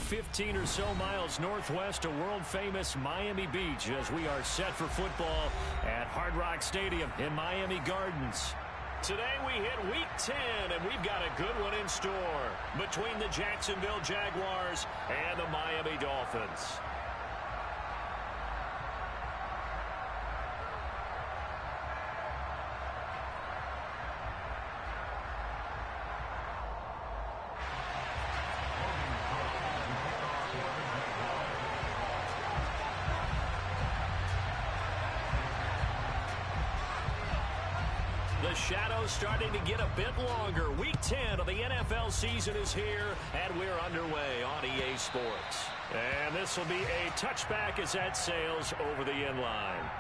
15 or so miles northwest of world-famous Miami Beach as we are set for football at Hard Rock Stadium in Miami Gardens. Today we hit Week 10, and we've got a good one in store between the Jacksonville Jaguars and the Miami Dolphins. The shadow's starting to get a bit longer. Week 10 of the NFL season is here, and we're underway on EA Sports. And this will be a touchback as that sails over the end line.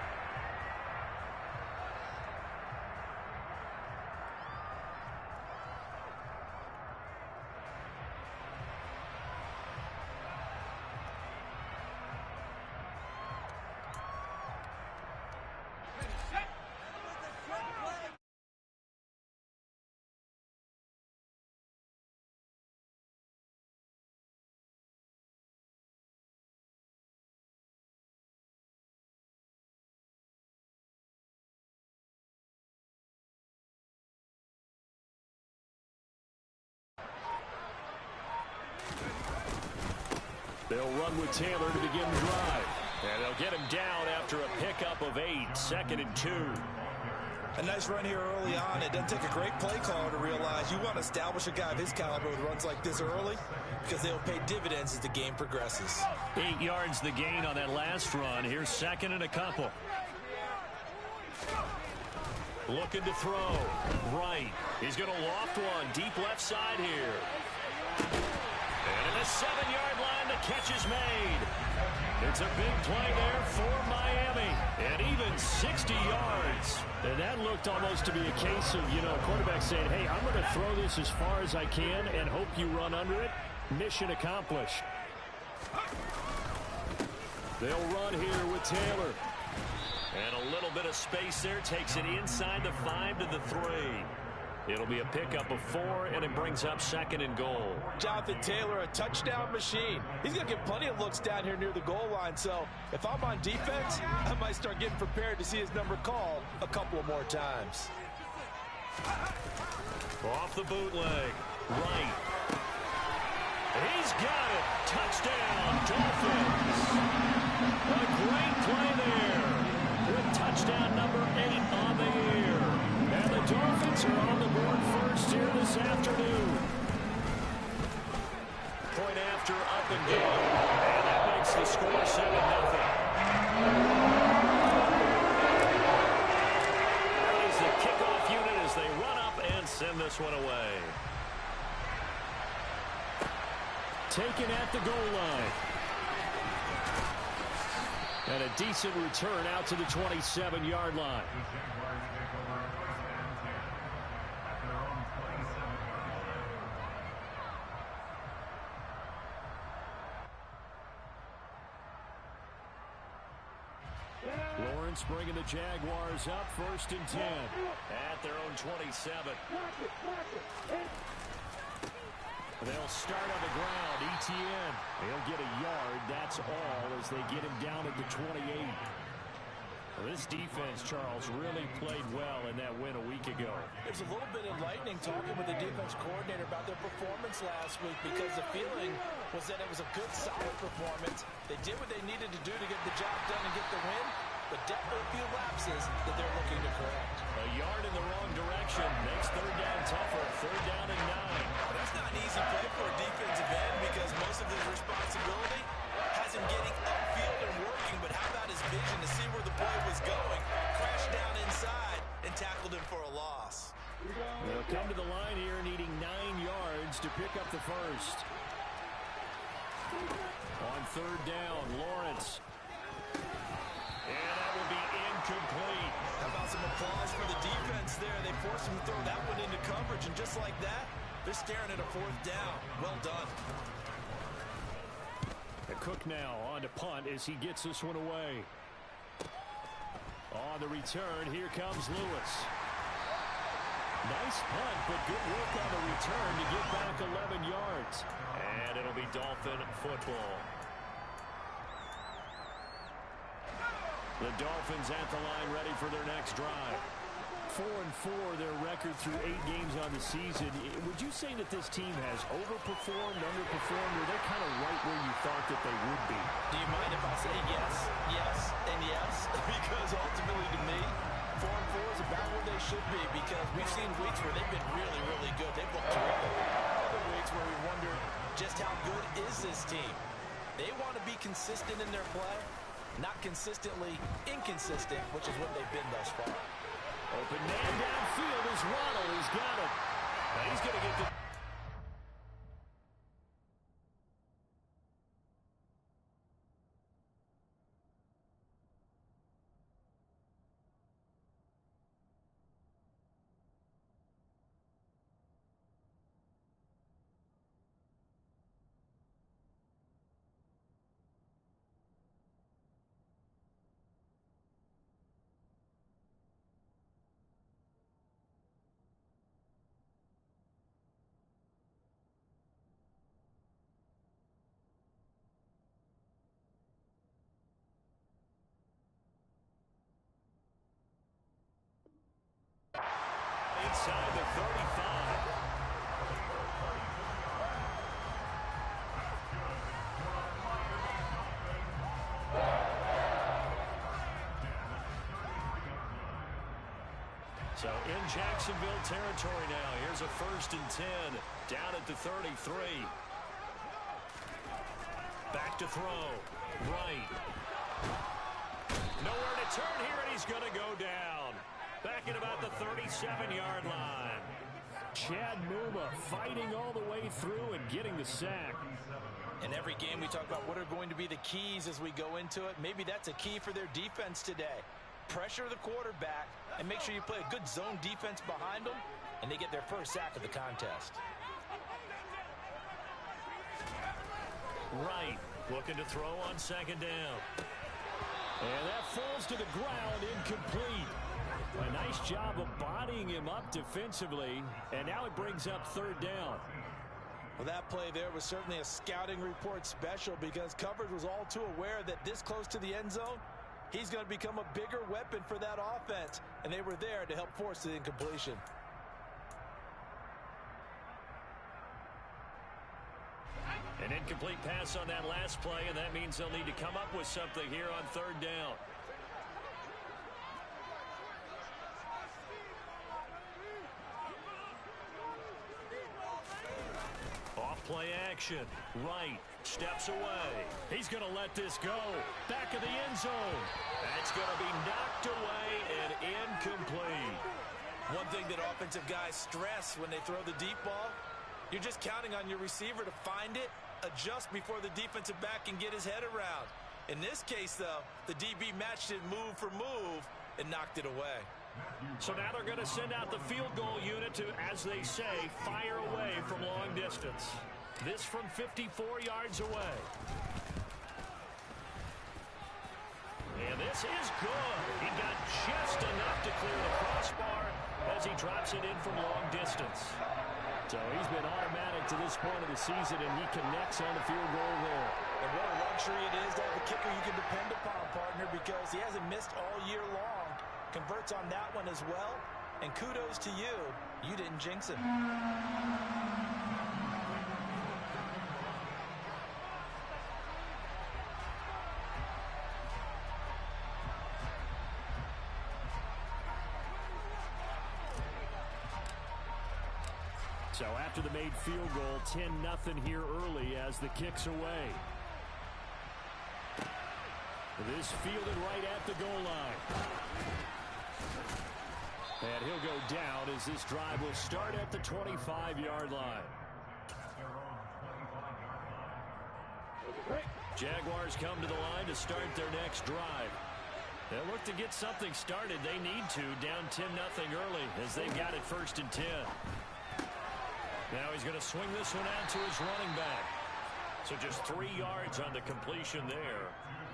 They'll run with Taylor to begin the drive. And they'll get him down after a pickup of 8, 2nd and 2. A nice run here early on. It doesn't take a great play caller to realize you want to establish a guy of his caliber with runs like this early because they'll pay dividends as the game progresses. 8 yards the gain on that last run. Here's 2nd and a couple. Looking to throw. Right. He's going to loft one. Deep left side here. And at the 7-yard line, the catch is made. It's a big play there for Miami. And even 60 yards. And that looked almost to be a case of, quarterback saying, hey, I'm going to throw this as far as I can and hope you run under it. Mission accomplished. They'll run here with Taylor. And a little bit of space there. Takes it inside the 5 to the 3. It'll be a pickup of 4, and it brings up 2nd and goal. Jonathan Taylor, a touchdown machine. He's going to get plenty of looks down here near the goal line. So if I'm on defense, I might start getting prepared to see his number called a couple of more times. Off the bootleg. Right. He's got it. Touchdown, Dolphins. A great play there. With touchdown number 8 on the year. And the Dolphins are on the board first here this afternoon. Point after up and go. And that makes the score 7-0. That is the kickoff unit as they run up and send this one away. Taken at the goal line. And a decent return out to the 27-yard line. Lawrence bringing the Jaguars up 1st and 10 at their own 27. They'll start on the ground. Etienne. He'll get a yard. That's all as they get him down at the 28. Well, this defense, Charles, really played well in that win a week ago. There's a little bit enlightening talking with the defense coordinator about their performance last week because the feeling was that it was a good, solid performance. They did what they needed to do to get the job done and get the win, but definitely a few lapses that they're looking to correct. A yard in the wrong direction makes 3rd down tougher. 3rd down and 9. That's not an easy play for a defensive end because most of his responsibility has him getting upfield and working, but how about his vision to see where the play was going, crashed down inside, and tackled him for a loss. They'll come to the line here needing 9 yards to pick up the first. On 3rd down, Lawrence. And that will be incomplete. How about some applause for the defense there? They forced him to throw that one into coverage, and just like that, they're staring at a 4th down. Well done. And Cook now on to punt as he gets this one away. On the return, here comes Lewis. Nice punt, but good work on the return to get back 11 yards. And it'll be Dolphin football. The Dolphins at the line, ready for their next drive. 4-4, their record through 8 games on the season. Would you say that this team has overperformed, underperformed, or they're kind of right where you thought that they would be? Do you mind if I say yes, yes, and yes? Because ultimately to me, 4-4 is about where they should be, because we've seen weeks where they've been really, really good. They've looked terrific. Other weeks where we wonder just how good is this team. They want to be consistent in their play, not consistently inconsistent, which is what they've been thus far. Open man downfield is Waddle. He's got it. And he's going to get the... Inside the 35. So in Jacksonville territory now. Here's a 1st and 10. Down at the 33. Back to throw. Right. Nowhere to turn here, and he's going to go down. Back at about the 37-yard line. Chad Muma fighting all the way through and getting the sack. In every game we talk about what are going to be the keys as we go into it. Maybe that's a key for their defense today. Pressure the quarterback and make sure you play a good zone defense behind them, and they get their first sack of the contest. Right, looking to throw on 2nd down. And that falls to the ground, incomplete. A nice job of bodying him up defensively, and now it brings up 3rd down. Well, that play there was certainly a scouting report special, because coverage was all too aware that this close to the end zone, he's going to become a bigger weapon for that offense, and they were there to help force the incompletion. An incomplete pass on that last play, and that means they'll need to come up with something here on 3rd down. Off-play action. Right. Steps away. He's going to let this go. Back of the end zone. That's going to be knocked away and incomplete. One thing that offensive guys stress when they throw the deep ball, you're just counting on your receiver to find it, adjust before the defensive back can get his head around. In this case, though, the DB matched it move for move and knocked it away. So now they're going to send out the field goal unit to, as they say, fire away from long distance. This from 54 yards away. And this is good. He got just enough to clear the crossbar as he drops it in from long distance. So he's been automatic to this point of the season, and he connects on the field goal there. And what a luxury it is to have a kicker you can depend upon, partner, because he hasn't missed all year long. Converts on that one as well, and kudos to you. You didn't jinx him. So after the made field goal, 10-0 here early as the kick's away. This fielded right at the goal line. And he'll go down as this drive will start at the 25-yard line. Jaguars come to the line to start their next drive. They'll look to get something started. They need to, down 10-0 early as they got it 1st and 10. Now he's going to swing this one out to his running back. So just 3 yards on the completion there.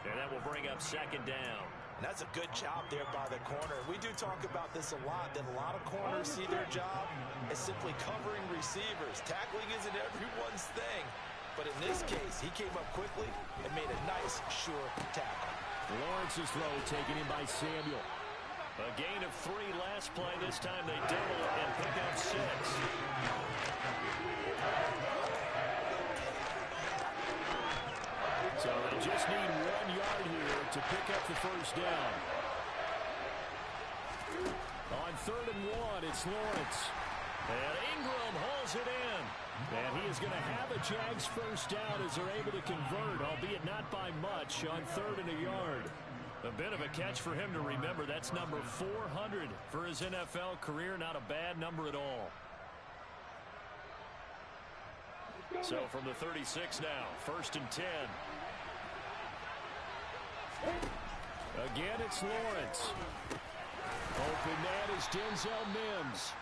And that will bring up 2nd down. And that's a good job there by the corner. We do talk about this a lot, that a lot of corners see their job as simply covering receivers. Tackling isn't everyone's thing. But in this case, he came up quickly and made a nice, sure tackle. Lawrence's throw taken in by Samuel. A gain of 3 last play. This time they double and pick up 6. So they just need 1 yard here to pick up the first down. On 3rd and 1, it's Lawrence. And Ingram hauls it in. And he is going to have a Jags first down as they're able to convert, albeit not by much, on 3rd and a yard. A bit of a catch for him to remember. That's number 400 for his NFL career. Not a bad number at all. So from the 36 now, 1st and 10. Again, it's Lawrence. Open man is Denzel Mims.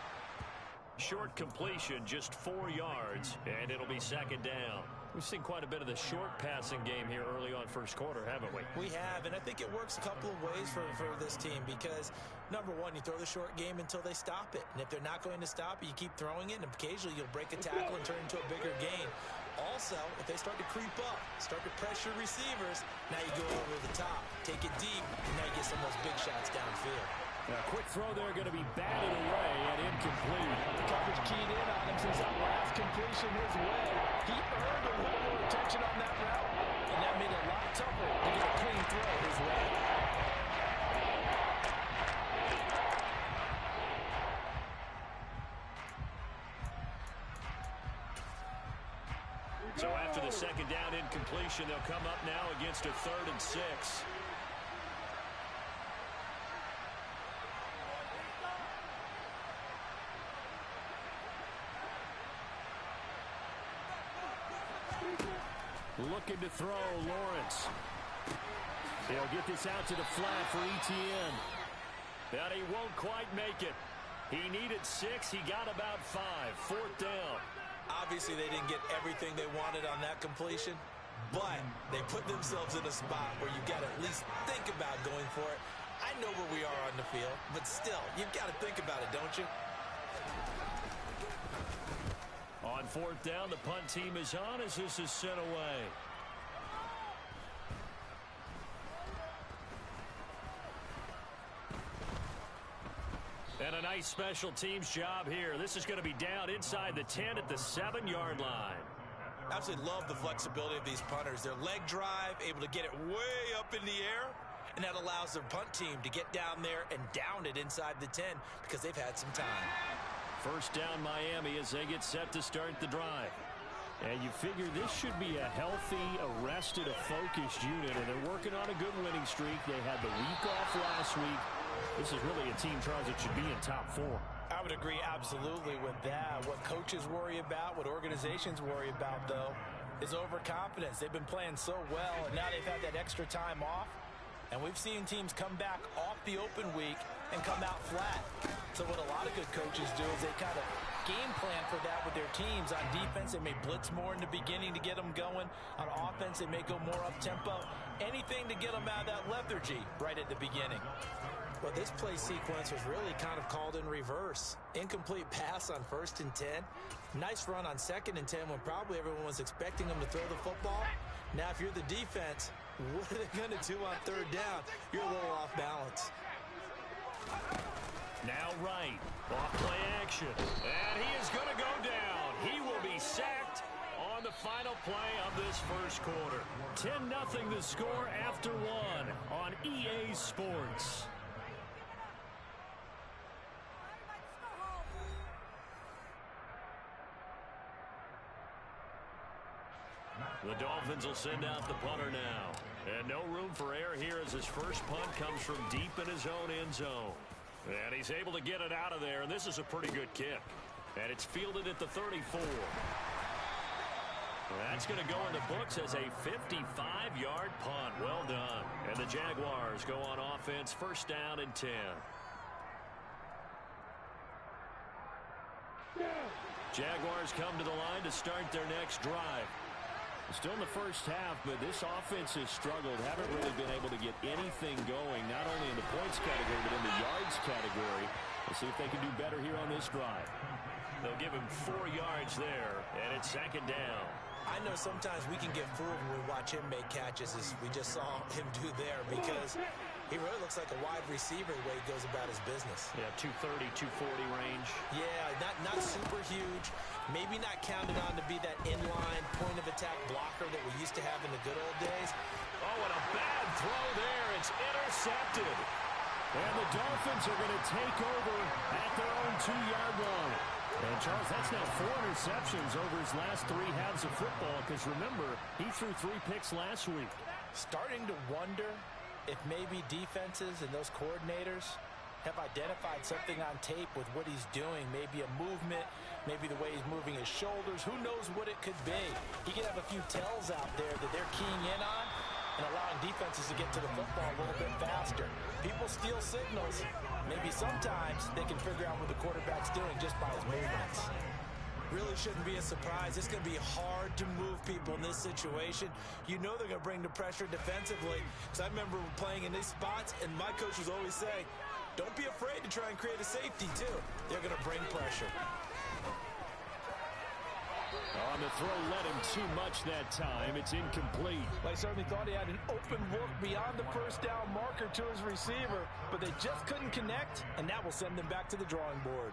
Short completion, just 4 yards, and it'll be 2nd down. We've seen quite a bit of the short passing game here early on first quarter, haven't we? We have, and I think it works a couple of ways for this team because, number one, you throw the short game until they stop it. And if they're not going to stop it, you keep throwing it, and occasionally you'll break a tackle and turn it into a bigger gain. Also, if they start to creep up, start to pressure receivers, now you go over the top, take it deep, and now you get some of those big shots downfield. A quick throw there going to be batted away and incomplete. The coverage keyed in on him since that last completion his way. He earned a level of attention on that route, and that made it a lot tougher to get a clean throw his way. So after the 2nd down incompletion, they'll come up now against a 3rd and 6. Looking to throw, Lawrence. He'll get this out to the flat for Etienne. But he won't quite make it. He needed 6. He got about 5. 4th down. Obviously, they didn't get everything they wanted on that completion, but they put themselves in a spot where you got to at least think about going for it. I know where we are on the field, but still, you've got to think about it, don't you? On 4th down, the punt team is on as this is sent away. And a nice special teams job here. This is going to be down inside the 10 at the 7-yard line. Absolutely love the flexibility of these punters. Their leg drive, able to get it way up in the air, and that allows their punt team to get down there and down it inside the 10 because they've had some time. First down Miami as they get set to start the drive. And you figure this should be a healthy, arrested, a focused unit, and they're working on a good winning streak. They had the week off last week. This is really a team, Charles, that should be in top 4. I would agree absolutely with that. What coaches worry about, what organizations worry about, though, is overconfidence. They've been playing so well, and now they've had that extra time off. And we've seen teams come back off the open week and come out flat. So what a lot of good coaches do is they kind of game plan for that with their teams. On defense, they may blitz more in the beginning to get them going. On offense, they may go more up-tempo. Anything to get them out of that lethargy right at the beginning. Well, this play sequence was really kind of called in reverse. Incomplete pass on 1st and 10. Nice run on 2nd and 10 when probably everyone was expecting them to throw the football. Now, if you're the defense, what are they going to do on 3rd down? You're a little off balance. Now right. Off play action. And he is going to go down. He will be sacked on the final play of this first quarter. 10-0 the score after 1 on EA Sports. The Dolphins will send out the punter now. And no room for error here as his first punt comes from deep in his own end zone. And he's able to get it out of there, and this is a pretty good kick. And it's fielded at the 34. That's going to go in the books as a 55-yard punt. Well done. And the Jaguars go on offense, 1st down and 10. Jaguars come to the line to start their next drive. Still in the first half, but this offense has struggled. Haven't really been able to get anything going, not only in the points category, but in the yards category. We'll see if they can do better here on this drive. They'll give him 4 yards there, and it's 2nd down. I know sometimes we can get fooled when we watch him make catches, as we just saw him do there, because he really looks like a wide receiver the way he goes about his business. Yeah, 230, 240 range. Yeah, not super huge. Maybe not counted on to be that inline point-of-attack blocker that we used to have in the good old days. Oh, and a bad throw there. It's intercepted. And the Dolphins are going to take over at their own 2-yard line. And, Charles, that's now 4 interceptions over his last 3 halves of football, because, remember, he threw 3 picks last week. Starting to wonder if maybe defenses and those coordinators have identified something on tape with what he's doing. Maybe a movement, maybe the way he's moving his shoulders. Who knows what it could be? He could have a few tells out there that they're keying in on and allowing defenses to get to the football a little bit faster. People steal signals. Maybe sometimes they can figure out what the quarterback's doing just by his movements. Really shouldn't be a surprise. It's going to be hard to move people in this situation. You know they're going to bring the pressure defensively. Because I remember playing in these spots, and my coach was always saying, don't be afraid to try and create a safety, too. They're going to bring pressure. On the throw, led him too much that time. It's incomplete. Well, I certainly thought he had an open look beyond the first down marker to his receiver, but they just couldn't connect, and that will send them back to the drawing board.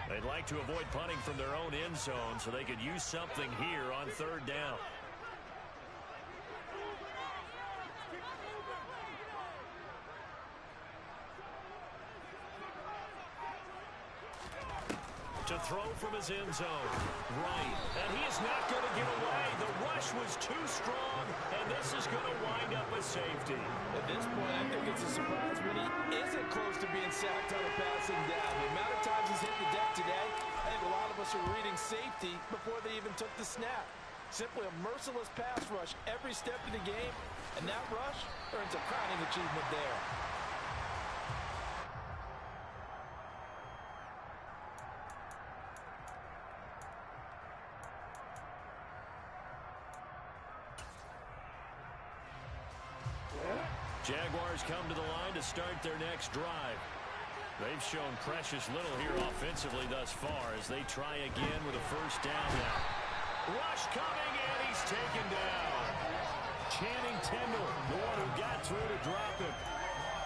They'd like to avoid punting from their own end zone so they could use something here on 3rd down. To throw from his end zone. Right. And he is not going to get away. The rush was too strong, and this is going to wind up a safety. At this point, I think it's a surprise when he isn't close to being sacked on a passing down. The amount of times he's hit the deck today, I think a lot of us are reading safety before they even took the snap. Simply a merciless pass rush every step of the game, and that rush earns a crowning achievement there. Jaguars come to the line to start their next drive. They've shown precious little here offensively thus far as they try again with a 1st down now. Rush coming, and he's taken down. Channing Tindall, the one who got through to drop him.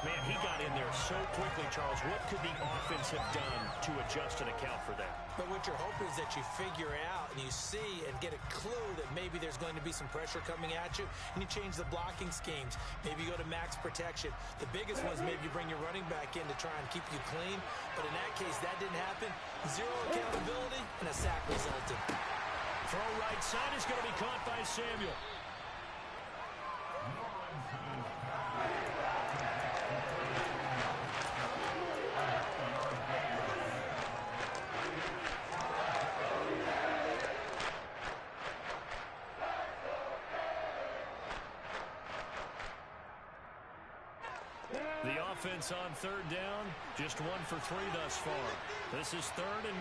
Man, he got in there so quickly, Charles. What could the offense have done to adjust and account for that? But what you're hoping is that you figure out and you see and get a clue that maybe there's going to be some pressure coming at you, and you change the blocking schemes. Maybe you go to max protection. The biggest one is maybe you bring your running back in to try and keep you clean. But in that case, that didn't happen. 0 accountability, and a sack resulted. Throw right side is going to be caught by Samuel. The offense on 3rd down, just 1 for 3 thus far. This is 3rd and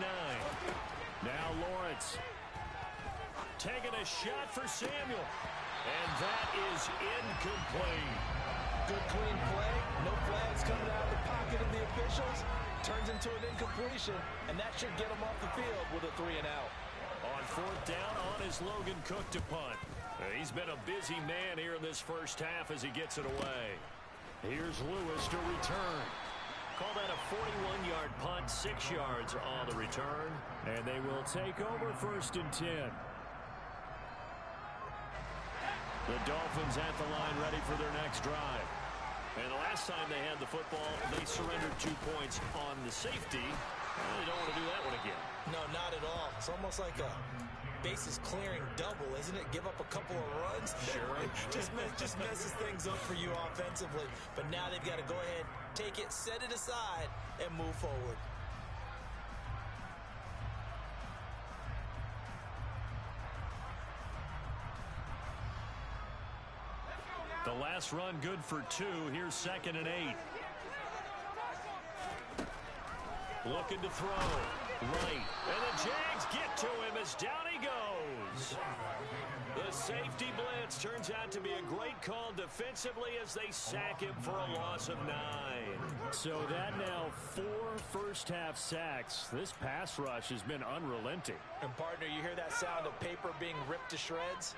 9. Now Lawrence taking a shot for Samuel, and that is incomplete. Good clean play, no flags coming out of the pocket of the officials. Turns into an incompletion, and that should get him off the field with a 3 and out. On 4th down, on is Logan Cook to punt. He's been a busy man here in this first half as he gets it away. Here's Lewis to return. Call that a 41-yard punt, 6 yards on the return. And they will take over 1st and 10. The Dolphins at the line ready for their next drive. And the last time they had the football, they surrendered 2 points on the safety. Well, they don't want to do that one again. No, not at all. It's almost like a bases clearing double, isn't it? Give up a couple of runs. Sure. just messes things up for you offensively. But now they've got to go ahead, take it, set it aside, and move forward. The last run good for 2. Here's 2nd and 8. Looking to throw. Right. And the Jags get to him as down he goes. The The safety blitz turns out to be a great call defensively as they sack him for a loss of 9. So that now 4 first-half sacks. This pass rush has been unrelenting. And, partner, you hear that sound of paper being ripped to shreds?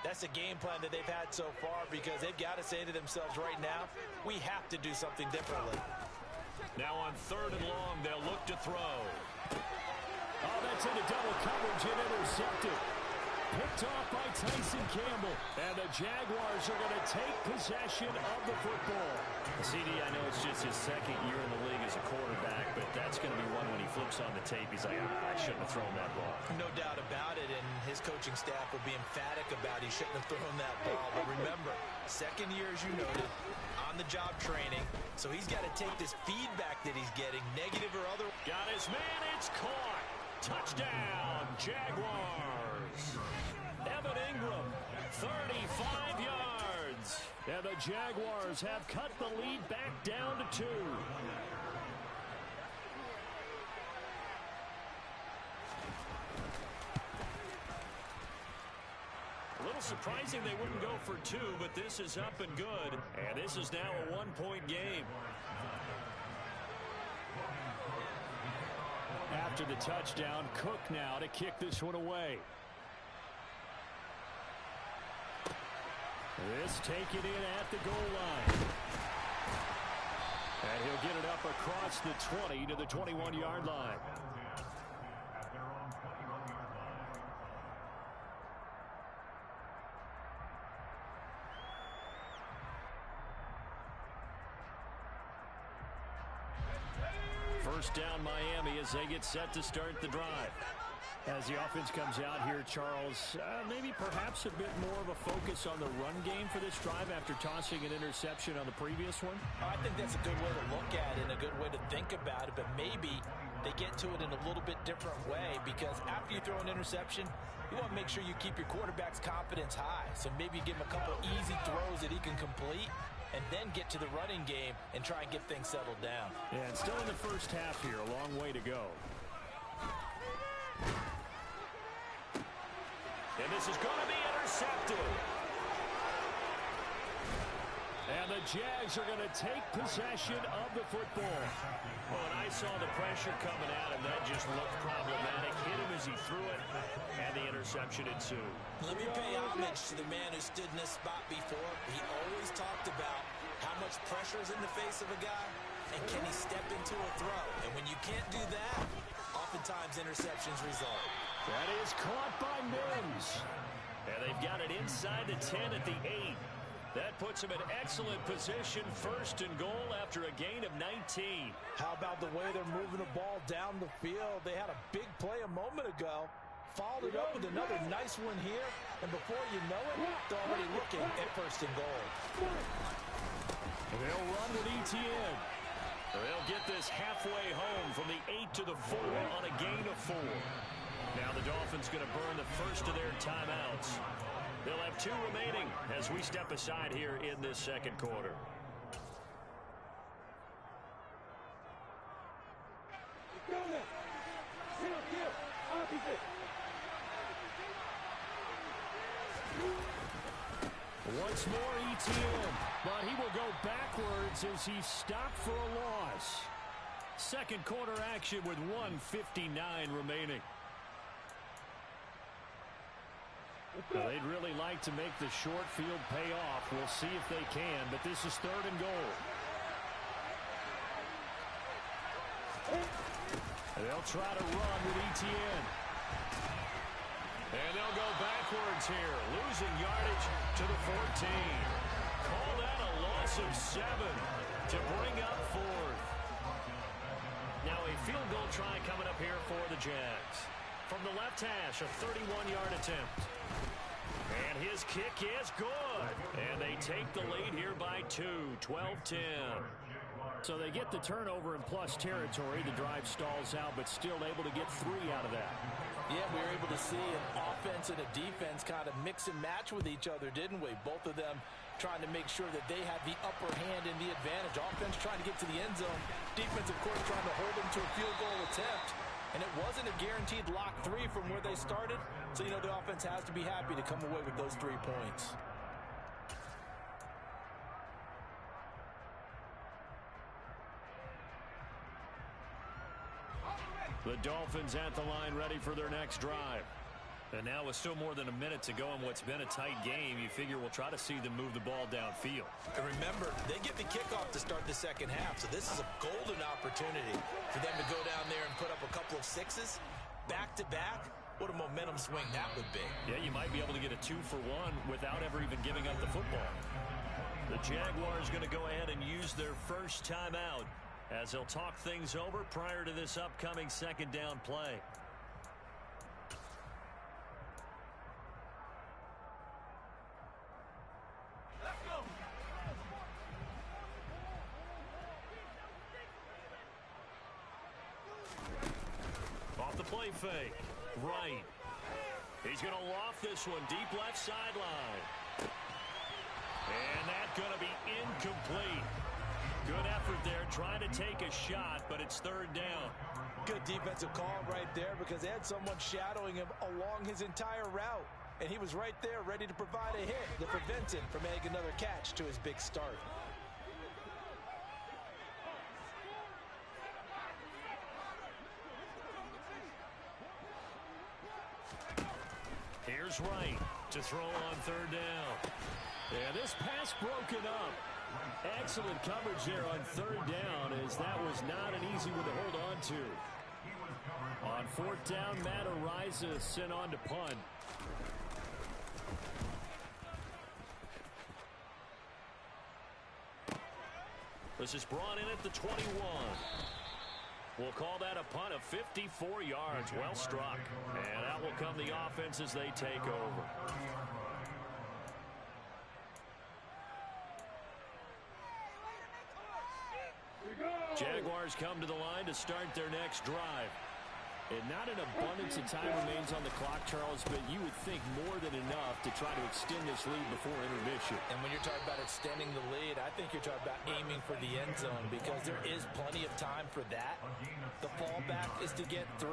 That's the game plan that they've had so far because they've got to say to themselves right now, we have to do something differently. Now on 3rd and long, they'll look to throw. Oh, that's into double coverage and intercepted. Picked off by Tyson Campbell. And the Jaguars are going to take possession of the football. CD, I know it's just his 2nd year in the league as a quarterback, but that's going to be one when he flips on the tape. He's like, I shouldn't have thrown that ball. No doubt about it, and his coaching staff will be emphatic about he shouldn't have thrown that ball. But remember, 2nd year, as you noted, on-the-job training, so he's got to take this feedback that he's getting, negative or other. Got his man, it's caught. Touchdown, Jaguars. Evan Ingram, 35 yards. And the Jaguars have cut the lead back down to 2. A little surprising they wouldn't go for 2, but this is up and good. And this is now a 1-point game. After the touchdown, Cook now to kick this one away. This taken in at the goal line. And he'll get it up across the 20 to the 21-yard line. First down Miami as they get set to start the drive. As the offense comes out here, Charles, maybe perhaps a bit more of a focus on the run game for this drive after tossing an interception on the previous one? I think that's a good way to look at it and a good way to think about it, but maybe they get to it in a little bit different way because after you throw an interception, you want to make sure you keep your quarterback's confidence high. So maybe you give him a couple easy throws that he can complete and then get to the running game and try and get things settled down. Yeah, and still in the first half here, a long way to go. And this is going to be intercepted. And the Jags are going to take possession of the football. Well, and I saw the pressure coming at him. That just looked problematic. Hit him as he threw it, and the interception ensued. Let me pay homage to the man who stood in this spot before. He always talked about how much pressure is in the face of a guy, and can he step into a throw. And when you can't do that, oftentimes interceptions result. That is caught by Mims. And they've got it inside the 10 at the 8. That puts him in excellent position, 1st and goal after a gain of 19. How about the way they're moving the ball down the field? They had a big play a moment ago. Followed it up with another nice one here. And before you know it, they're already looking at 1st and goal. They'll run with ETN. They'll get this halfway home from the 8 to the 4 on a gain of 4. Now the Dolphins going to burn the first of their timeouts. They'll have 2 remaining as we step aside here in this 2nd quarter. Once more ETN, but he will go backwards as he's stopped for a loss. 2nd quarter action with 1:59 remaining. Well, they'd really like to make the short field pay off. We'll see if they can, but this is 3rd and goal. They'll try to run with ETN. And they'll go backwards here, losing yardage to the 14. Call that a loss of 7 to bring up 4th. Now a field goal try coming up here for the Jags. From the left hash, a 31-yard attempt. And his kick is good. And they take the lead here by 2, 12-10. So they get the turnover in plus territory. The drive stalls out, but still able to get 3 out of that. Yeah, we were able to see an offense and a defense kind of mix and match with each other, didn't we? Both of them trying to make sure that they have the upper hand and the advantage. Offense trying to get to the end zone. Defense, of course, trying to hold them to a field goal attempt. And it wasn't a guaranteed lock 3 from where they started, So, the offense has to be happy to come away with those 3 points. The Dolphins at the line ready for their next drive. And now with still more than a minute to go in what's been a tight game, you figure we'll try to see them move the ball downfield. And remember, they get the kickoff to start the second half, so this is a golden opportunity for them to go down there and put up a couple of sixes back-to-back. What a momentum swing that would be. Yeah, you might be able to get a 2-for-1 without ever even giving up the football. The Jaguars going to go ahead and use their first timeout as they'll talk things over prior to this upcoming second down play. Off the play fake. Right. He's going to loft this one deep left sideline. And that's going to be incomplete. Good effort there trying to take a shot, but it's third down. Good defensive call right there because they had someone shadowing him along his entire route. And he was right there ready to provide a hit that prevents him from making another catch to his big start. Here's Wright to throw on third down. Yeah, this pass broken up. Excellent coverage there on third down, as that was not an easy one to hold on to. On fourth down, Matt Araiza sent on to punt. This is brought in at the 21. We'll call that a punt of 54 yards. Well struck. And out will come the offense as they take over. Jaguars come to the line to start their next drive. And not an abundance of time remains on the clock, Charles, but you would think more than enough to try to extend this lead before intermission. And when you're talking about extending the lead, I think you're talking about aiming for the end zone because there is plenty of time for that. The fallback is to get 3.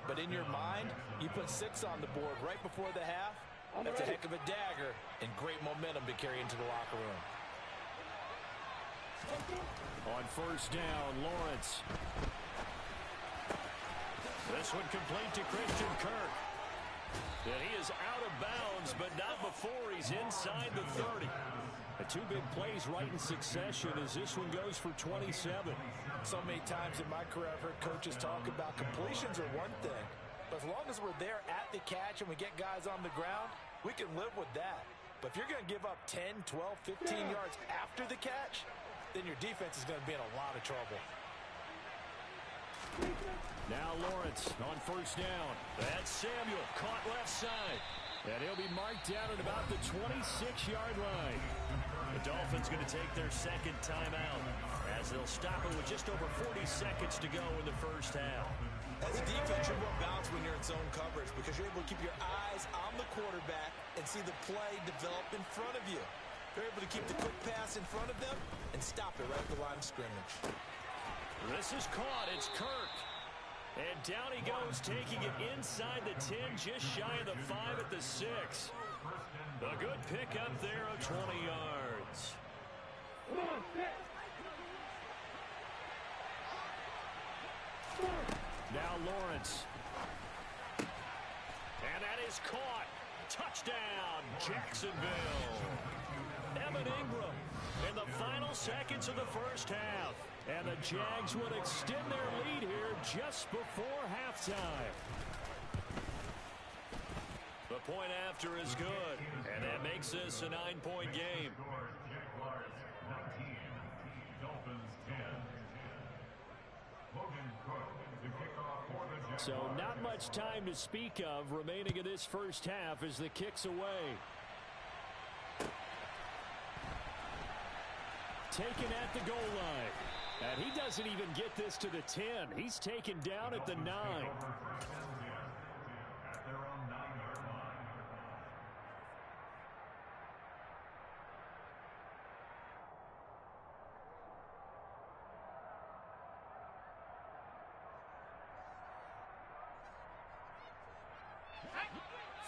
But in your mind, you put 6 on the board right before the half. That's a heck of a dagger and great momentum to carry into the locker room. On first down, Lawrence. This one complete to Christian Kirk. And he is out of bounds, but not before he's inside the 30. The 2 big plays right in succession as this one goes for 27. So many times in my career I've heard coaches talk about completions are one thing. But as long as we're there at the catch and we get guys on the ground, we can live with that. But if you're going to give up 10, 12, 15 yards after the catch, then your defense is going to be in a lot of trouble. Now Lawrence on first down. That's Samuel caught left side. And he'll be marked down at about the 26-yard line. The Dolphins going to take their second timeout as they'll stop it with just over 40 seconds to go in the first half. As a defense, you're more balanced when you're in zone coverage because you're able to keep your eyes on the quarterback and see the play develop in front of you. You're able to keep the quick pass in front of them and stop it right at the line of scrimmage. This is caught. It's Kirk. And down he goes, taking it inside the 10, just shy of the 5 at the 6. A good pickup there of 20 yards. Now Lawrence. And that is caught. Touchdown, Jacksonville. Evan Ingram in the final seconds of the first half. And the Jags would extend their lead here just before halftime. The point after is good, and that makes this a 9-point game. So not much time to speak of remaining in this first half as the kick's away. Taken at the goal line. And he doesn't even get this to the 10. He's taken down at the 9.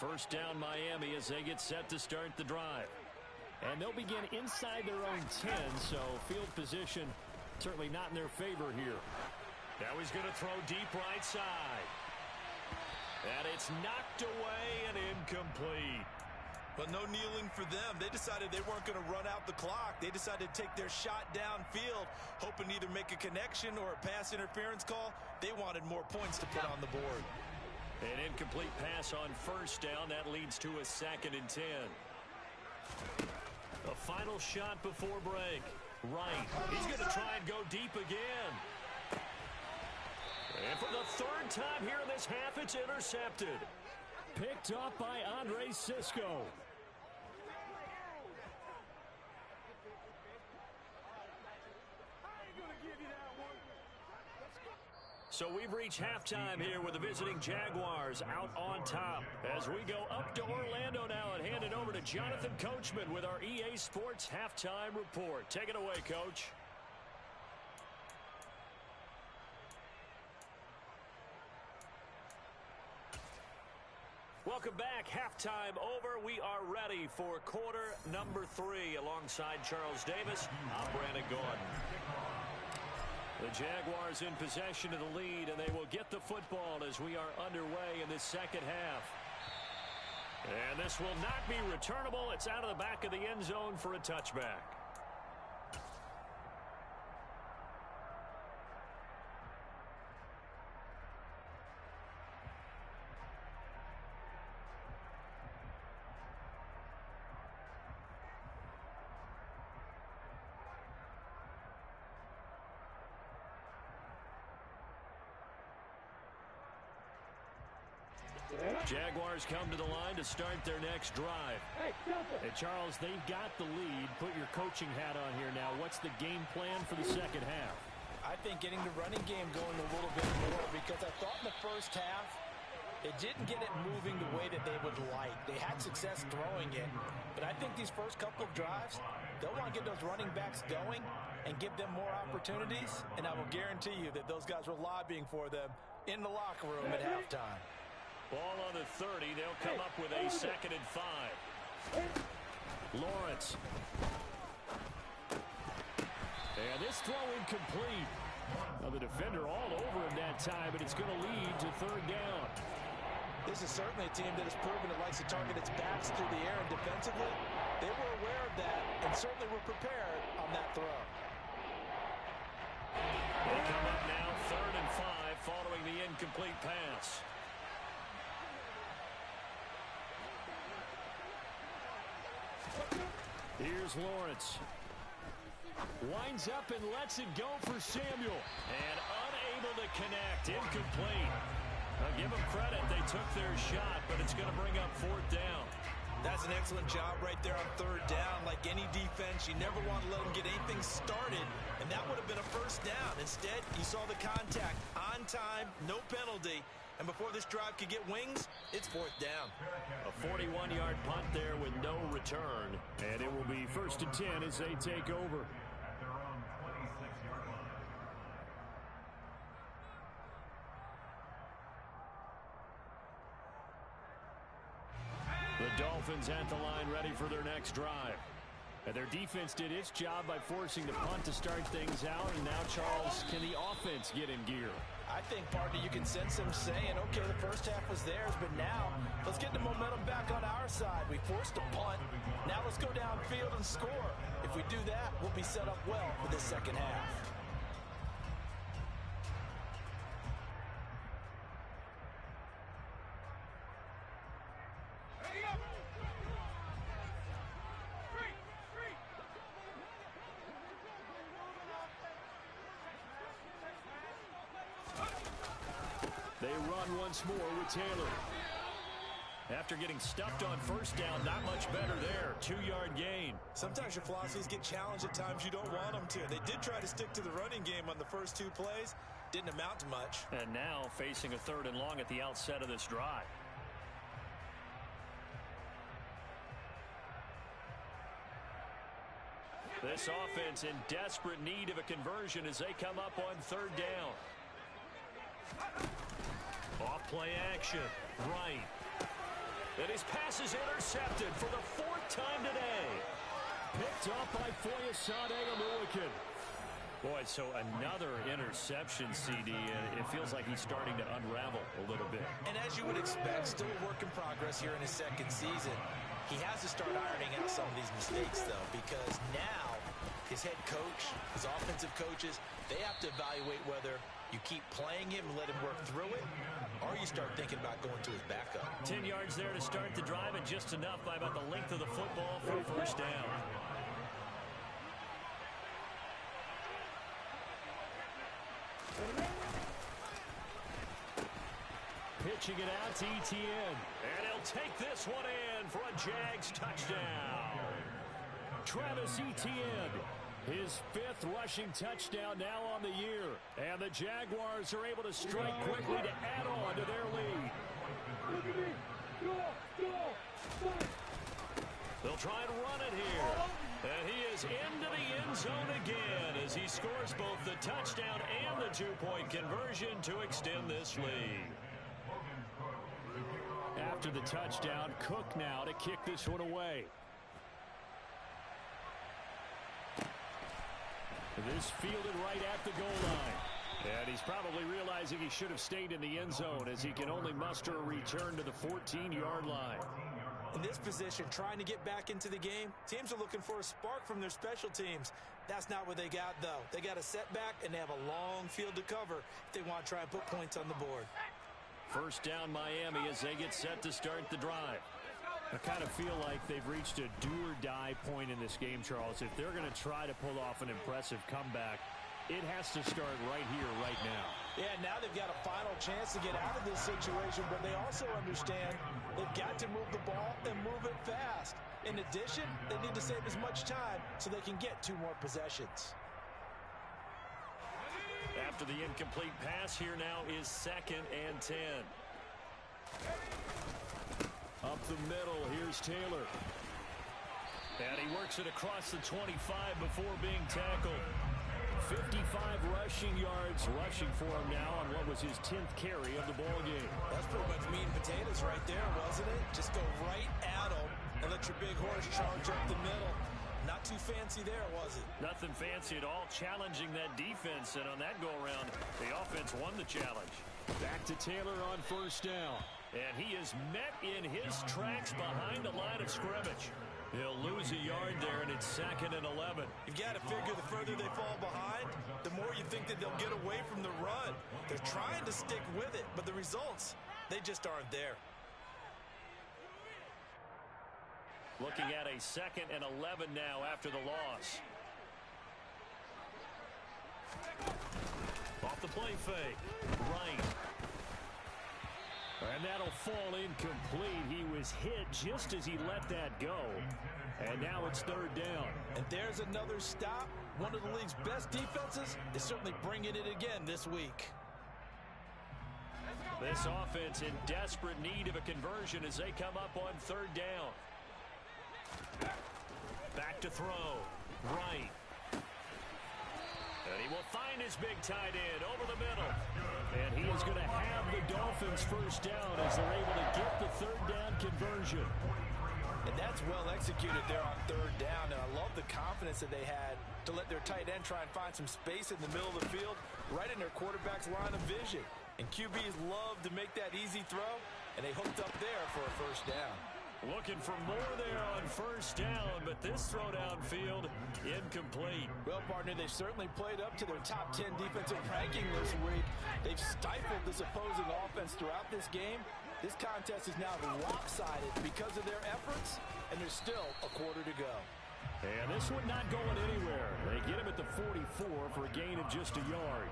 First down Miami as they get set to start the drive. And they'll begin inside their own 10, so field position certainly not in their favor here. Now he's going to throw deep right side. And it's knocked away and incomplete. But no kneeling for them. They decided they weren't going to run out the clock. They decided to take their shot downfield, hoping to either make a connection or a pass interference call. They wanted more points to put on the board. An incomplete pass on first down. That leads to a 2nd and 10. A final shot before break. Right. He's going to try and go deep again. And for the 3rd time here in this half, it's intercepted. Picked up by Andre Cisco. So we've reached halftime here with the visiting Jaguars out on top. As we go up to Orlando now and hand it over to Jonathan Coachman with our EA Sports Halftime Report. Take it away, Coach. Welcome back. Halftime over. We are ready for quarter number 3. Alongside Charles Davis, I'm Brandon Gordon. The Jaguars in possession of the lead, and they will get the football as we are underway in this second half. And this will not be returnable. It's out of the back of the end zone for a touchback. Jaguars come to the line to start their next drive. Hey, Charles, they've got the lead. Put your coaching hat on here now. What's the game plan for the second half? I think getting the running game going a little bit more, because I thought in the first half it didn't get it moving the way that they would like. They had success throwing it, but I think these first couple of drives, they'll want to get those running backs going and give them more opportunities, and I will guarantee you that those guys were lobbying for them in the locker room at halftime. Ball on the 30. They'll come up with a 2nd and 5. Lawrence. And this throw incomplete. Now the defender all over him that time, but it's going to lead to 3rd down. This is certainly a team that has proven it likes to target its backs through the air, and defensively, they were aware of that and certainly were prepared on that throw. They come up now 3rd and 5 following the incomplete pass. Here's Lawrence. Winds up and lets it go for Samuel. And unable to connect. Incomplete. Now give them credit. They took their shot, but it's going to bring up 4th down. That's an excellent job right there on 3rd down. Like any defense, you never want to let them get anything started, and that would have been a 1st down. Instead, you saw the contact on time, no penalty. And before this drive could get wings, it's 4th down. A 41-yard punt there with no return. And it will be 1st and 10 as they take over. The Dolphins at the line ready for their next drive. And their defense did its job by forcing the punt to start things out. And now, Charles, can the offense get in gear? I think, partner, you can sense them saying, okay, the first half was theirs, but now let's get the momentum back on our side. We forced a punt. Now let's go downfield and score. If we do that, we'll be set up well for the second half. They run once more with Taylor. After getting stuffed on 1st down, not much better there. 2-yard gain. Sometimes your philosophies get challenged at times you don't want them to. They did try to stick to the running game on the first 2 plays. Didn't amount to much. And now facing a 3rd and long at the outset of this drive. This offense in desperate need of a conversion as they come up on 3rd down. Off play action. Right. And his pass is intercepted for the 4th time today. Picked up by Foyesade Oluwakin. Boy, so another interception, CD, and it feels like he's starting to unravel a little bit. And as you would expect, still a work in progress here in his 2nd season. He has to start ironing out some of these mistakes, though, because now his head coach, his offensive coaches, they have to evaluate whether you keep playing him and let him work through it, or you start thinking about going to his backup. 10 yards there to start the drive, and just enough by about the length of the football for a 1st down. Pitching it out to Etienne. And he'll take this one in for a Jags touchdown. Travis Etienne, his 5th rushing touchdown now on the year. And the Jaguars are able to strike quickly to add on to their lead. They'll try and run it here. And he is into the end zone again as he scores both the touchdown and the 2-point conversion to extend this lead. After the touchdown, Cook now to kick this one away. This fielded right at the goal line. And he's probably realizing he should have stayed in the end zone as he can only muster a return to the 14-yard line. In this position, trying to get back into the game, teams are looking for a spark from their special teams. That's not what they got, though. They got a setback, and they have a long field to cover if they want to try and put points on the board. 1st down Miami as they get set to start the drive. I kind of feel like they've reached a do-or-die point in this game, Charles. If they're going to try to pull off an impressive comeback, it has to start right here, right now. Yeah, now they've got a final chance to get out of this situation, but they also understand they've got to move the ball and move it fast. In addition, they need to save as much time so they can get 2 more possessions. After the incomplete pass, here now is 2nd and 10. Up the middle, here's Taylor. And he works it across the 25 before being tackled. 55 rushing yards rushing for him now on what was his 10th carry of the ball game. That's pretty much meat and potatoes right there, wasn't it? Just go right at him and let your big horse charge up the middle. Not too fancy there, was it? Nothing fancy at all, challenging that defense, and on that go-around, the offense won the challenge. Back to Taylor on 1st down. And he is met in his tracks behind the line of scrimmage. He'll lose a yard there, and it's 2nd and 11. You've got to figure the further they fall behind, the more you think that they'll get away from the run. They're trying to stick with it, but the results, they just aren't there. Looking at a 2nd and 11 now after the loss. Off the play fake. Right. And that'll fall incomplete. He was hit just as he let that go. And now it's 3rd down. And there's another stop. One of the league's best defenses is certainly bringing it again this week. This offense in desperate need of a conversion as they come up on 3rd down. Back to throw. Right. And he will find his big tight end over the middle. And he is going to have the Dolphins 1st down as they're able to get the 3rd down conversion. And that's well executed there on 3rd down. And I love the confidence that they had to let their tight end try and find some space in the middle of the field, right in their quarterback's line of vision. And QBs love to make that easy throw, and they hooked up there for a 1st down. Looking for more there on 1st down, but this throw downfield incomplete. Well, partner, they've certainly played up to their top 10 defensive ranking this week. They've stifled this opposing offense throughout this game. This contest is now lopsided because of their efforts, and there's still a quarter to go. And this one not going anywhere. They get him at the 44 for a gain of just a yard.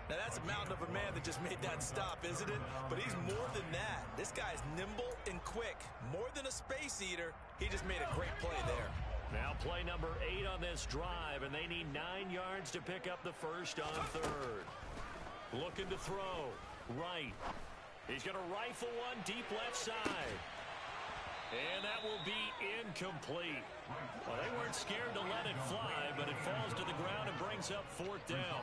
Now, that's a mountain of a man that just made that stop, isn't it? But he's more than that. This guy's nimble and quick. More than a space eater, he just made a great play there. Now play number 8 on this drive, and they need 9 yards to pick up the 1st on 3rd. Looking to throw. Right. He's going to rifle one deep left side. And that will be incomplete. Well, they weren't scared to let it fly, but it falls to the ground and brings up 4th down.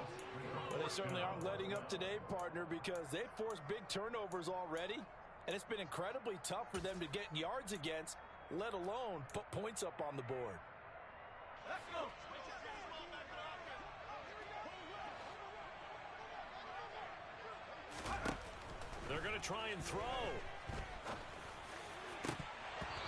Well, they certainly aren't letting up today, partner, because they've forced big turnovers already. And it's been incredibly tough for them to get yards against, let alone put points up on the board. Let's go. They're going to try and throw.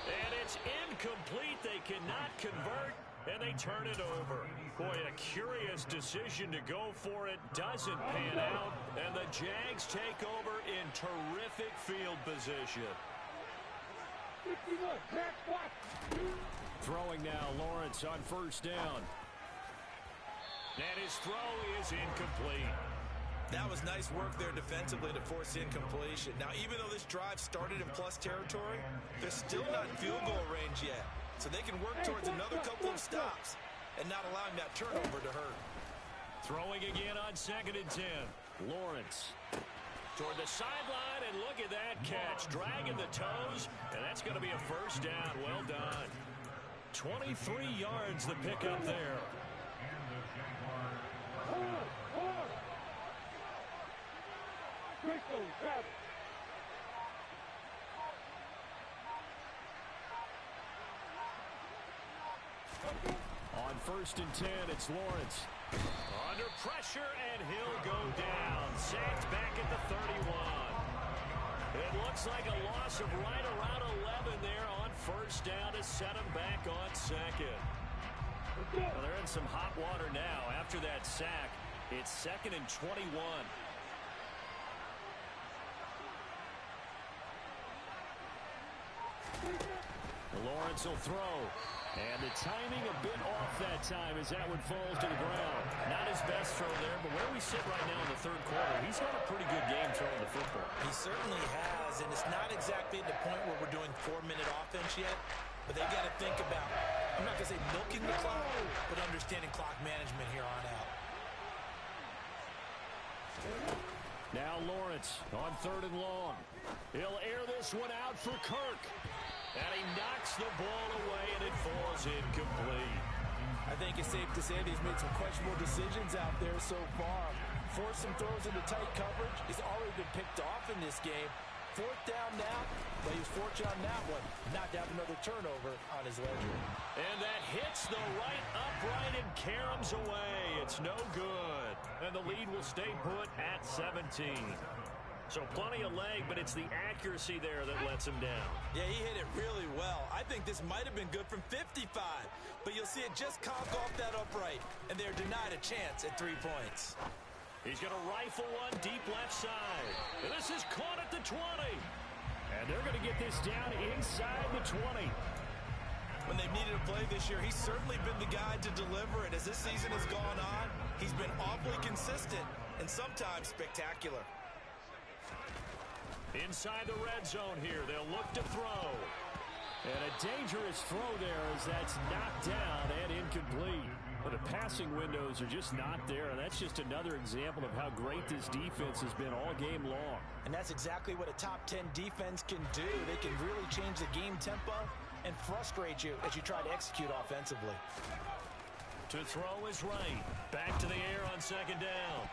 And it's incomplete. They cannot convert, and they turn it over. Boy, a curious decision to go for it. Doesn't pan out, and the Jags take over in terrific field position. Throwing now, Lawrence on first down. And his throw is incomplete. That was nice work there defensively to force incompletion. Now, even though this drive started in plus territory, they're still not in field goal range yet. So they can work towards another couple of stops and not allowing that turnover to hurt. Throwing again on 2nd and 10. Lawrence Toward the sideline, and look at that catch. Dragging the toes, and that's going to be a first down. Well done. 23 yards the pick up there. on 1st and 10, it's Lawrence. Under pressure, and he'll go down. Sacked back at the 31. It looks like a loss of right around 11 there on first down to set him back on 2nd. Well, they're in some hot water now. After that sack, it's 2nd and 21. Lawrence will throw. And the timing a bit off that time as that one falls to the ground. Not his best throw there, but where we sit right now in the 3rd quarter, he's had a pretty good game throwing the football. He certainly has, and it's not exactly at the point where we're doing 4-minute offense yet, but they've got to think about, I'm not going to say milking the clock, but understanding clock management here on out. Now Lawrence on 3rd and long. He'll air this one out for Kirk. And he knocks the ball away, and it falls incomplete. I think it's safe to say that he's made some questionable decisions out there so far. Forced some throws into tight coverage. He's already been picked off in this game. 4th down now, but he was fortunate on that one. Not to have another turnover on his ledger. And that hits the right upright and caroms away. It's no good. And the lead will stay put at 17. So plenty of leg, but it's the accuracy there that lets him down. Yeah, he hit it really well. I think this might have been good from 55, but you'll see it just conk off that upright, and they're denied a chance at 3 points. He's going to rifle one deep left side. And this is caught at the 20. And they're going to get this down inside the 20. When they've needed a play this year, he's certainly been the guy to deliver it. As this season has gone on, he's been awfully consistent and sometimes spectacular. Inside the red zone here, they'll look to throw. And a dangerous throw there as that's knocked down and incomplete. But the passing windows are just not there, and that's just another example of how great this defense has been all game long. And that's exactly what a top 10 defense can do. They can really change the game tempo and frustrate you as you try to execute offensively. To throw is right. Back to the air on 2nd down.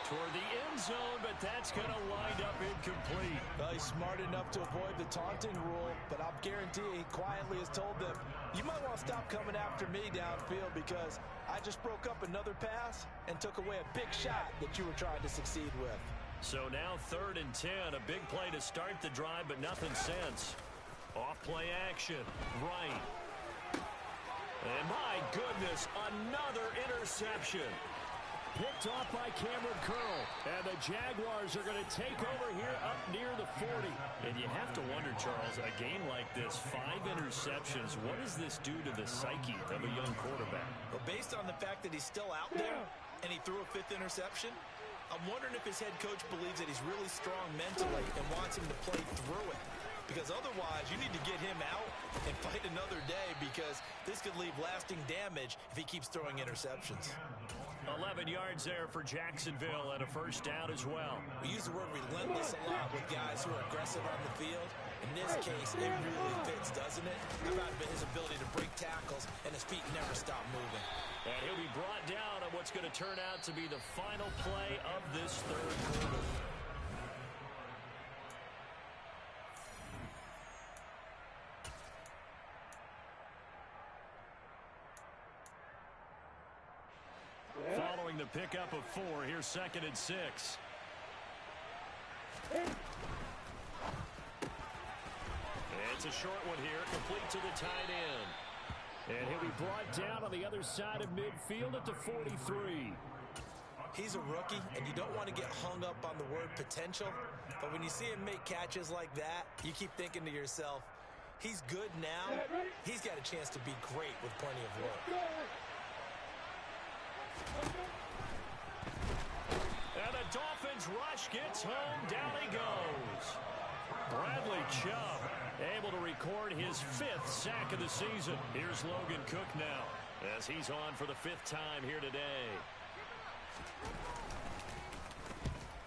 Toward the end zone, but that's going to wind up incomplete. Well, he's smart enough to avoid the taunting rule, but I'll guarantee he quietly has told them, you might want to stop coming after me downfield because I just broke up another pass and took away a big shot that you were trying to succeed with. So now 3rd and 10, a big play to start the drive, but nothing since. Off play action, right. And my goodness, another interception. Picked off by Cameron Curl. And the Jaguars are going to take over here up near the 40. And you have to wonder, Charles, a game like this, 5 interceptions, what does this do to the psyche of a young quarterback? Well, based on the fact that he's still out there and he threw a 5th interception, I'm wondering if his head coach believes that he's really strong mentally and wants him to play through it. Because otherwise, you need to get him out and fight another day because this could leave lasting damage if he keeps throwing interceptions. 11 yards there for Jacksonville and a first down as well. We use the word relentless a lot with guys who are aggressive on the field. In this case, it really fits, doesn't it? How about his ability to break tackles and his feet never stop moving? And he'll be brought down on what's going to turn out to be the final play of this 3rd quarter. the pickup of 4. Here's 2nd and 6. It's a short one here, complete to the tight end. And he'll be brought down on the other side of midfield at the 43. He's a rookie, and you don't want to get hung up on the word potential. But when you see him make catches like that, you keep thinking to yourself, he's good now. He's got a chance to be great with plenty of work. And the Dolphins rush gets home. Down he goes. Bradley Chubb able to record his 5th sack of the season. Here's Logan Cook now as he's on for the 5th time here today.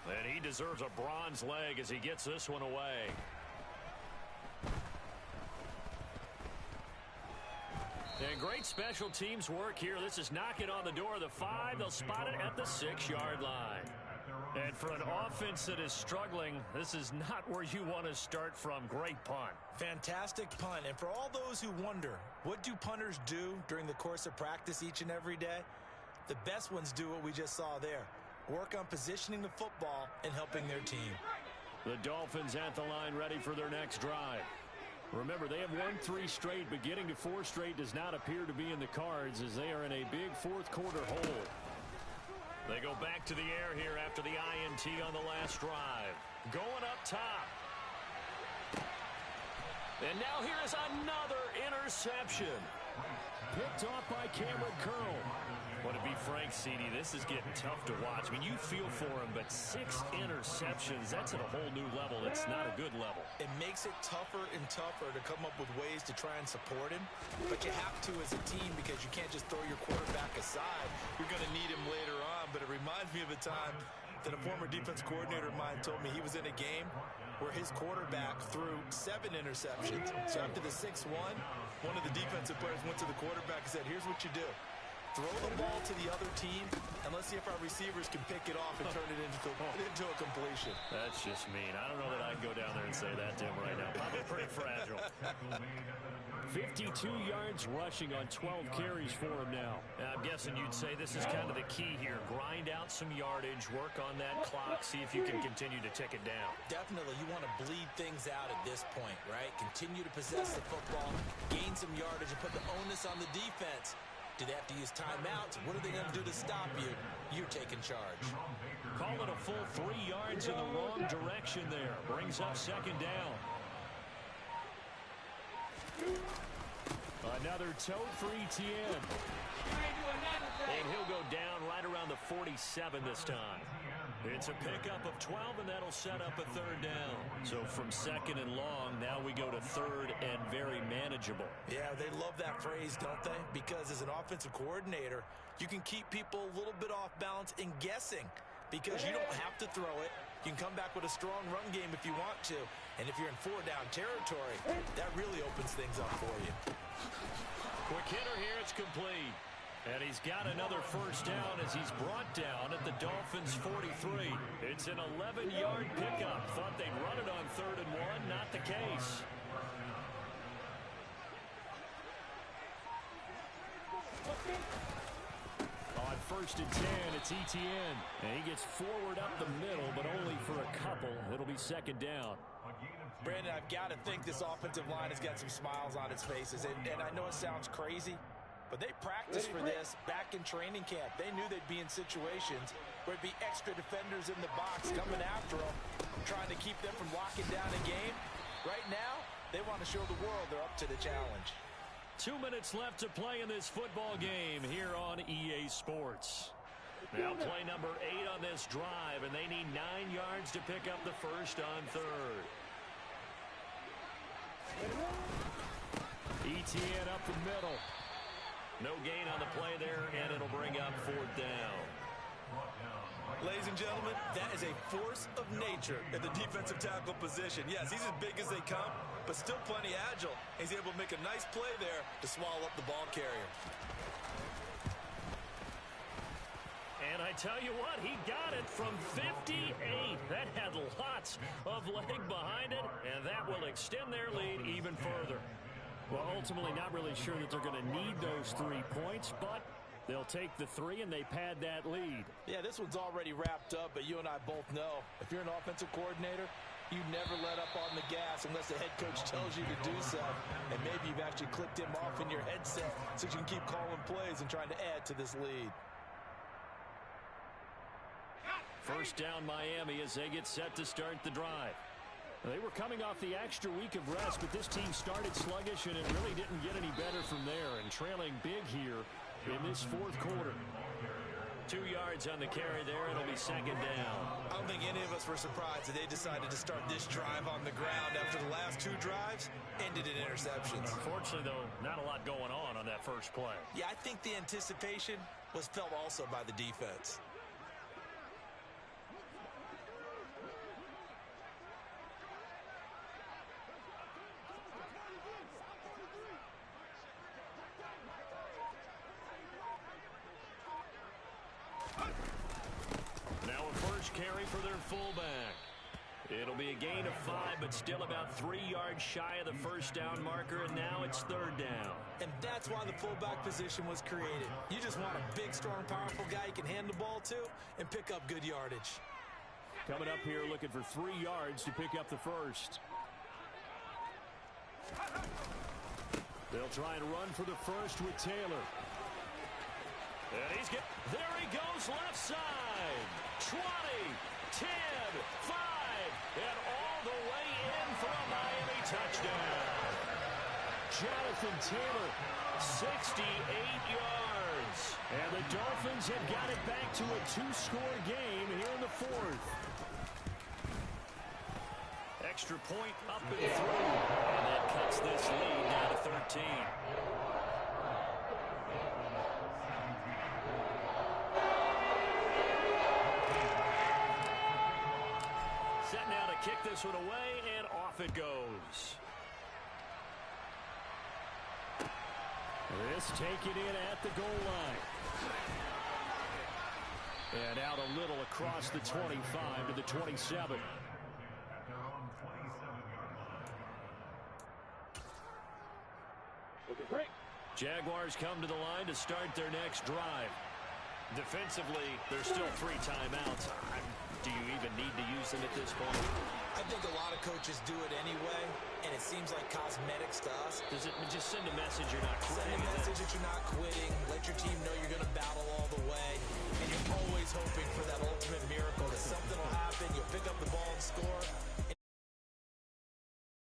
And he deserves a bronze leg as he gets this one away. And great special teams work here. This is knocking on the door of the 5. They'll spot it at the 6-yard line. And for an offense that is struggling, this is not where you want to start from. Great punt. Fantastic punt. And for all those who wonder, what do punters do during the course of practice each and every day? The best ones do what we just saw there. Work on positioning the football and helping their team. The Dolphins at the line ready for their next drive. Remember, they have won 3 straight, but getting to 4 straight does not appear to be in the cards as they are in a big 4th quarter hole. They go back to the air here after the INT on the last drive. Going up top. And now here is another interception. Picked off by Cameron Curl. Well, to be frank, CD, this is getting tough to watch. I mean, you feel for him, but 6 interceptions, that's at a whole new level. It's not a good level. It makes it tougher and tougher to come up with ways to try and support him. But you have to as a team because you can't just throw your quarterback aside. You're going to need him later on. But it reminds me of a time that a former defense coordinator of mine told me he was in a game where his quarterback threw 7 interceptions. So after the 6-1, one of the defensive players went to the quarterback and said, here's what you do. Throw the ball to the other team, and let's see if our receivers can pick it off and turn it into a completion. That's just mean. I don't know that I can go down there and say that to him right now. Probably pretty fragile. 52 yards rushing on 12 carries for him now. I'm guessing you'd say this is kind of the key here. Grind out some yardage, work on that clock, see if you can continue to tick it down. Definitely, you want to bleed things out at this point, right? Continue to possess the football, gain some yardage, and put the onus on the defense. Do they have to use timeouts? What are they going to do to stop you? You're taking charge. Call it a full 3 yards in the wrong direction there. Brings up 2nd down. Another tote for Etienne. And he'll go down right around the 47 this time. It's a pickup of 12, and that'll set up a 3rd down. So from 2nd and long, now we go to 3rd and very manageable. Yeah, they love that phrase, don't they? Because as an offensive coordinator, you can keep people a little bit off balance and guessing because you don't have to throw it. You can come back with a strong run game if you want to. And if you're in 4-down territory, that really opens things up for you. Quick hitter here, it's complete. And he's got another 1st down as he's brought down at the Dolphins' 43. It's an 11-yard pickup. Thought they'd run it on 3rd and 1. Not the case. On 1st and 10, it's Etienne. And he gets forward up the middle, but only for a couple. It'll be 2nd down. Brandon, I've got to think this offensive line has got some smiles on its faces. And I know it sounds crazy, but they practiced for this back in training camp. They knew they'd be in situations where it'd be extra defenders in the box coming after them, trying to keep them from locking down a game. Right now, they want to show the world they're up to the challenge. 2 minutes left to play in this football game here on EA Sports. Now play number 8 on this drive, and they need 9 yards to pick up the 1st on 3rd. Etienne up the middle. No gain on the play there, and it'll bring up 4th down. Ladies and gentlemen, that is a force of nature at the defensive tackle position. Yes, he's as big as they come, but still plenty agile. He's able to make a nice play there to swallow up the ball carrier. And I tell you what, he got it from 58. That had lots of leg behind it, and that will extend their lead even further. Well, ultimately not really sure that they're going to need those 3 points, but They'll take the 3, and they pad that lead. Yeah, this one's already wrapped up, but you and I both know if you're an offensive coordinator, you never let up on the gas unless the head coach tells you to do so. And maybe you've actually clicked him off in your headset so you can keep calling plays and trying to add to this lead. First down Miami as they get set to start the drive. They were coming off the extra week of rest, but this team started sluggish, and it really didn't get any better from there, and trailing big here in this fourth quarter. 2 yards on the carry there. It'll be second down. I don't think any of us were surprised that they decided to start this drive on the ground after the last 2 drives ended in interceptions. Unfortunately, though, not a lot going on that first play. Yeah, I think the anticipation was felt also by the defense. Now a first carry for their fullback. It'll be a gain of 5, but still about 3 yards shy of the first down marker, and now it's third down. And that's why the fullback position was created. You just want a big, strong, powerful guy you can hand the ball to and pick up good yardage. Coming up here looking for 3 yards to pick up the first. They'll try and run for the first with Taylor. And there he goes left side. 20, 10, 5, and all the way in for a Miami touchdown. Jonathan Taylor, 68 yards. and the Dolphins have got it back to a 2-score game here in the fourth. Extra point up and through, and that cuts this lead down to 13. Set now to kick this one away, and off it goes. This taken in at the goal line. And out a little across the 25 to the 27. Jaguars come to the line to start their next drive. Defensively, there's still 3 timeouts. Do you even need to use them at this point? I think a lot of coaches do it anyway, and it seems like cosmetics to us. Does it just send a message you're not quitting? Send a message that you're not quitting. Let your team know you're going to battle all the way. And you're always hoping for that ultimate miracle, that something will happen, you'll pick up the ball and score.